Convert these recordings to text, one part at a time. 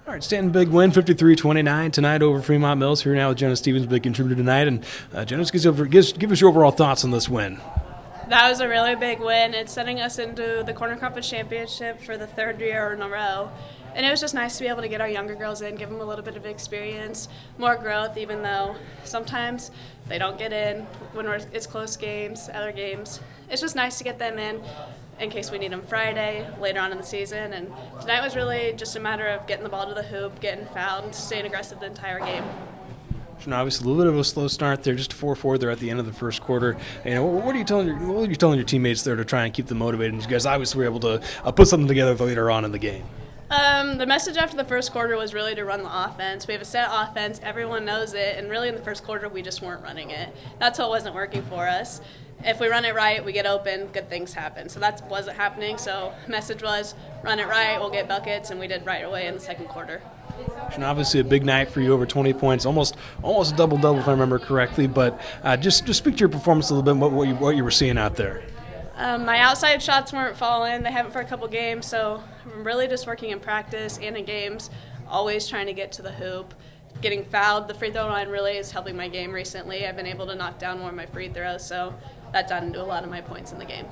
All right, Stanton, big win, 53-29 tonight over Fremont-Mills. Here now with Jenna Stevens, big contributor tonight. And Jenna, give us your overall thoughts on this win. That was a really big win. It's setting us into the Corner Conference Championship for the third year in a row. And it was just nice to be able to get our younger girls in, give them a little bit of experience, more growth, even though sometimes they don't get in when it's close games, other games. It's just nice to get them in case we need them Friday, later on in the season. And tonight was really just a matter of getting the ball to the hoop, getting fouled, and staying aggressive the entire game. And obviously, a little bit of a slow start there, just 4-4 there at the end of the first quarter. What are you telling your teammates there to try and keep them motivated? And you guys obviously were able to put something together later on in the game. The message after the first quarter was really to run the offense. We have a set offense, everyone knows it, and really in the first quarter we just weren't running it. That's what wasn't working for us. If we run it right, we get open, good things happen. So that wasn't happening, so message was run it right, we'll get buckets, and we did right away in the second quarter. And obviously a big night for you, over 20 points, almost a double-double if I remember correctly, but just speak to your performance a little bit, what you were seeing out there. My outside shots weren't falling. They haven't for a couple games, so I'm really just working in practice and in games, always trying to get to the hoop. Getting fouled, the free throw line really is helping my game recently. I've been able to knock down more of my free throws, so that's added to a lot of my points in the game.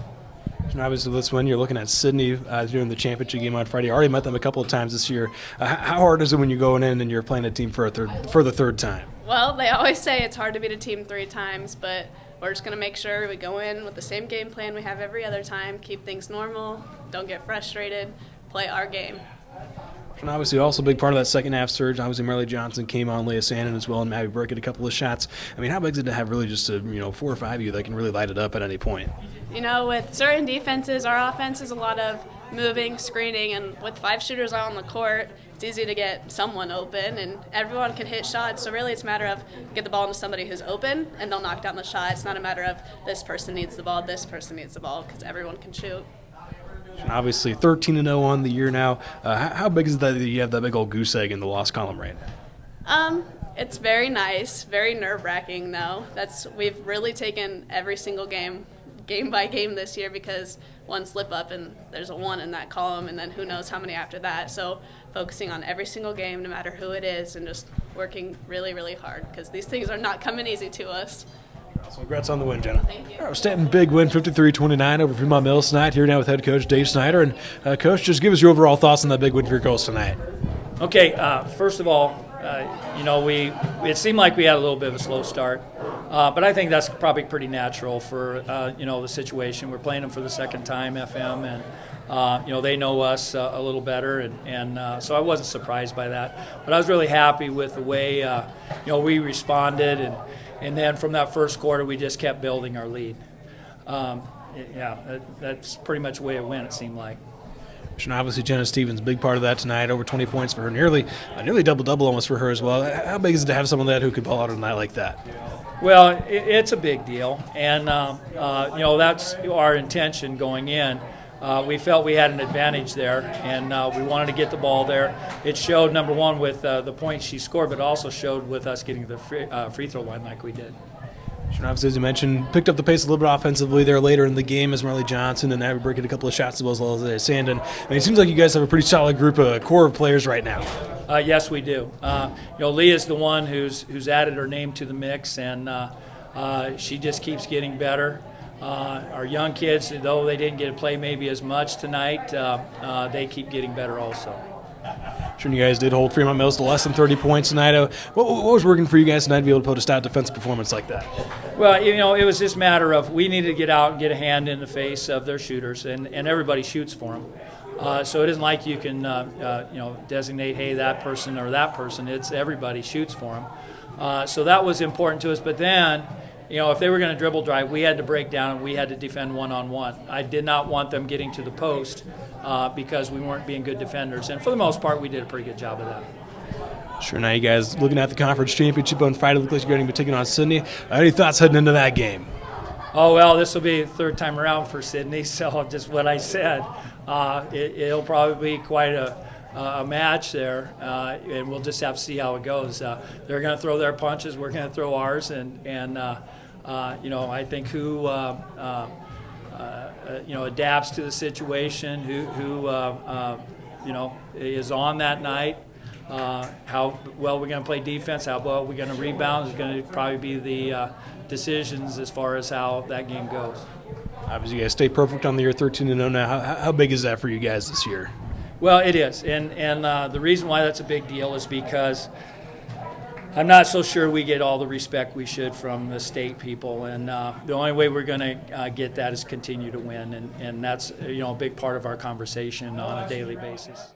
And obviously this one, you're looking at Sydney during the championship game on Friday. I already met them a couple of times this year. How hard is it when you're going in and you're playing a team for the third time? Well, they always say it's hard to beat a team 3 times, but we're just going to make sure we go in with the same game plan we have every other time, keep things normal, don't get frustrated, play our game. And obviously also a big part of that second half surge. Obviously Marley Johnson came on, Leah Stanton as well, and Maddie Burke had a couple of shots. I mean, how big is it to have really just 4 or 5 of you that can really light it up at any point? With certain defenses, our offense is a lot of moving, screening, and with 5 shooters out on the court, it's easy to get someone open, and everyone can hit shots. So really it's a matter of get the ball into somebody who's open, and they'll knock down the shot. It's not a matter of this person needs the ball, because everyone can shoot. And obviously 13-0 on the year now. How big is it that you have that big old goose egg in the loss column right now? It's very nice, very nerve-wracking though. We've really taken every single game by game this year, because one slip up and there's a 1 in that column, and then who knows how many after that. So focusing on every single game, no matter who it is, and just working really, really hard, because these things are not coming easy to us. So congrats on the win, Jenna. Thank you. Stanton, big win, 53-29 over Fremont-Mills tonight. Here now with head coach Dave Snyder. And Coach, just give us your overall thoughts on that big win for your girls tonight. Okay, first of all, it seemed like we had a little bit of a slow start, but I think that's probably pretty natural for the situation. We're playing them for the second time, FM, and they know us a little better, and so I wasn't surprised by that. But I was really happy with the way we responded, and then from that first quarter we just kept building our lead. That's pretty much the way it went. It seemed like. And obviously Jenna Stevens, big part of that tonight, over 20 points for her, nearly double-double almost for her as well. How big is it to have someone that who could ball out a night like that? Well, it's a big deal, and that's our intention going in. We felt we had an advantage there, and we wanted to get the ball there. It showed, number one, with the points she scored, but also showed with us getting the free throw line like we did. And obviously, as you mentioned, picked up the pace a little bit offensively there later in the game as Marley Johnson and Abby Burke had a couple of shots as well as Sandon. It seems like you guys have a pretty solid core of players right now. Yes, we do. Leah's the one who's added her name to the mix, and she just keeps getting better. Our young kids, though they didn't get to play maybe as much tonight, they keep getting better also. Sure, you guys did hold Fremont-Mills to less than 30 points tonight. What was working for you guys tonight to be able to put a stout defensive performance like that? Well, it was just a matter of we needed to get out and get a hand in the face of their shooters, and everybody shoots for them. So it isn't like you can designate, hey, that person or that person. It's everybody shoots for them. So that was important to us. But then, if they were going to dribble drive, we had to break down and we had to defend one-on-one. I did not want them getting to the post because we weren't being good defenders. And for the most part, we did a pretty good job of that. Sure, now you guys looking at the conference championship on Friday, look like you're going to be taking on Sydney. Any thoughts heading into that game? Oh, well, this will be the third time around for Sydney, so just what I said. It'll probably be quite a match there, and we'll just have to see how it goes. They're going to throw their punches, we're going to throw ours, and I think who adapts to the situation, who is on that night, How well we're going to play defense, how well we're going to rebound is going to probably be the decisions as far as how that game goes. Obviously, you guys stay perfect on the year, 13-0 now. How big is that for you guys this year? Well, it is, and the reason why that's a big deal is because I'm not so sure we get all the respect we should from the state people, and the only way we're going to get that is continue to win, and that's a big part of our conversation on a daily basis.